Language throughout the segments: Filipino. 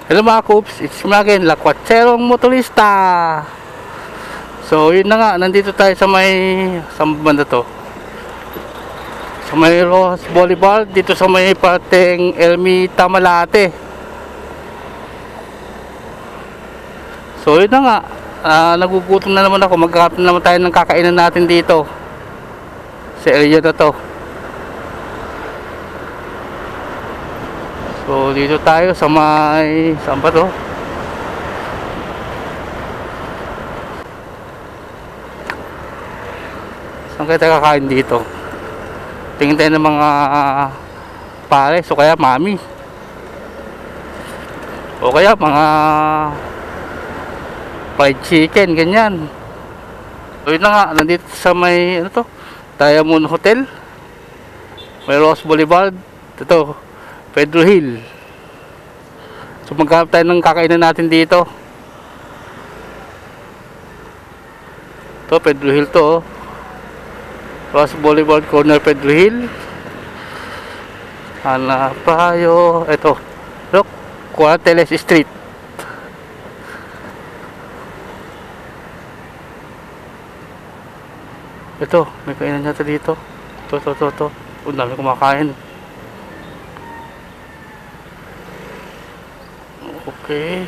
Hello mga Coops, it's me again, Lakwatserong Motorista. So yun na nga, nandito tayo sa may, saan banda to? Sa may Rojas Boulevard, dito sa may parteng Ermita Malate. So yun na nga, nagugutom na naman ako, magkakaroon na naman tayo ng kakainan natin dito sa area na to. So dito tayo sa may, saan ba to? Saan kayo tayo kakain dito? Tingin tayo ng mga pares o kaya mami, o kaya mga fried chicken, ganyan. So yun na nga, nandito sa may ano to, Diamond Hotel, may Rojas Boulevard. Ito Pedro Hill. So maghanap tayo ng kakainan natin dito. Ito Pedro Hill to, Rojas Boulevard corner Pedro Hill. Hanap tayo. Ito look, Cuarteles Street. Ito may kainan natin dito. Ito ang dami kumakain. Okay.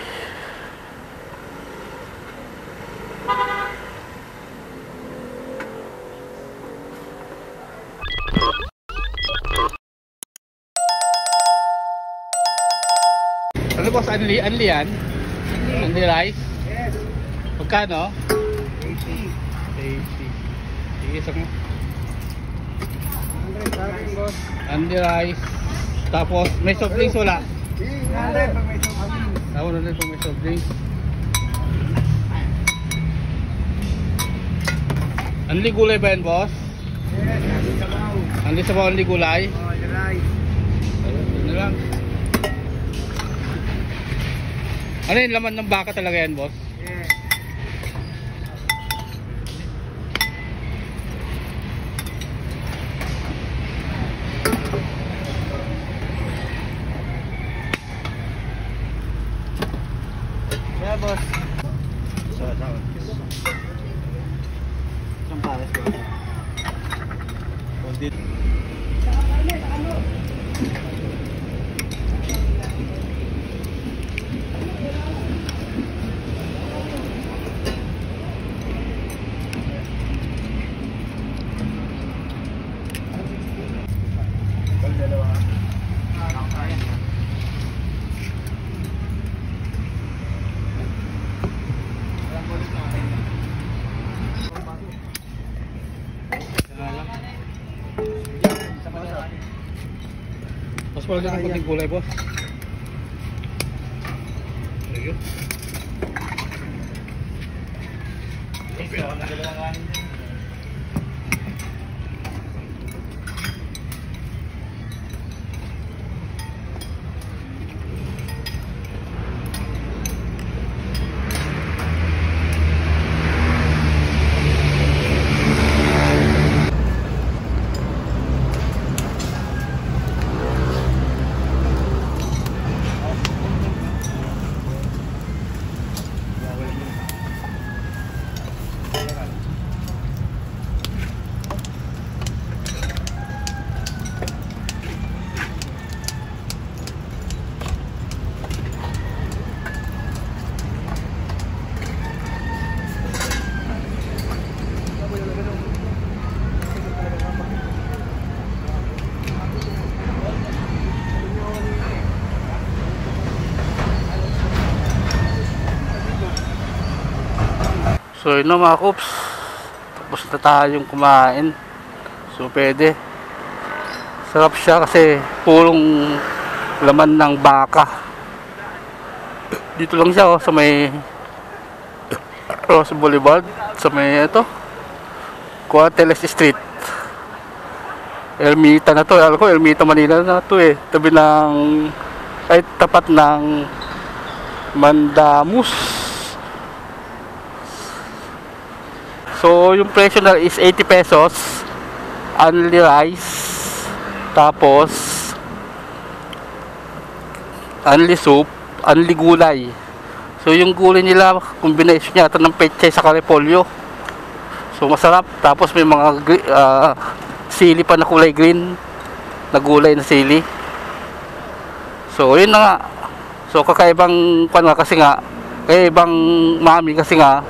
Ano boss, anli yan? Anli rice? Yes. Magkano? 80. 80. Sige, isang 100 boss. anli rice. Tapos may soft drinks wala? 100 pag may sobrang. Ako na rin kung may soft drinks. Anli gulay ba yan boss? Yes, natin sabaw. Anli sabaw, anli gulay? Oh, the rice. Ayun na lang. Ano yung laman ng baka talaga yan boss? Yes. Yeah, boss. Isang pares ko. Kondit. Mas wala din ang konting gulay boss. Ayun. So yun na mga Coops, tapos na tayong kumain. So pwede, sarap siya kasi purong laman ng baka. Dito lang siya sa may Rojas Boulevard, sa may ito Cuarteles Street. Ermita na to, alam ko Ermita Manila na to tabi ng, ay tapat ng Mandamus. So yung presyo na is 80 pesos, only rice, tapos only soup, anli gulay. So yung gulay nila, combination niya ito ng pechay sa repolyo. So masarap. Tapos may mga sili pa na kulay green na gulay na sili. So yun na nga. So kakaibang kasi nga, kakaibang mami kasi nga.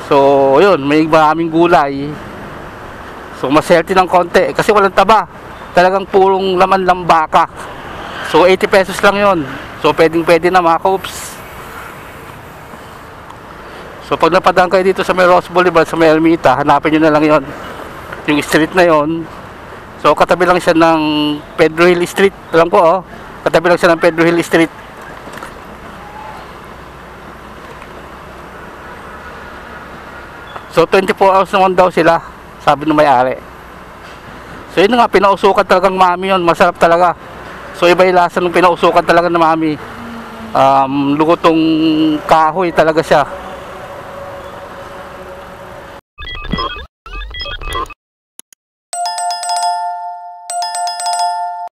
So yun, may maraming gulay. So mas healthy ng konti kasi walang taba. Talagang purong laman ng baka. So 80 pesos lang yun. So pwedeng na mga coops. So pag napadaan kayo dito sa may Ross Boulevard, sa may Ermita, hanapin nyo na lang yon, yung street na yon. So katabi lang siya ng Pedro Hill Street. Alam ko, oh, katabi lang siya ng Pedro Hill Street. So 24 hours naman daw sila, sabi ng may-ari. So yun nga, pinausukan talagang mami yun. Masarap talaga. So iba yung lasa ng pinausukan talaga ng mami. Lugotong kahoy talaga siya.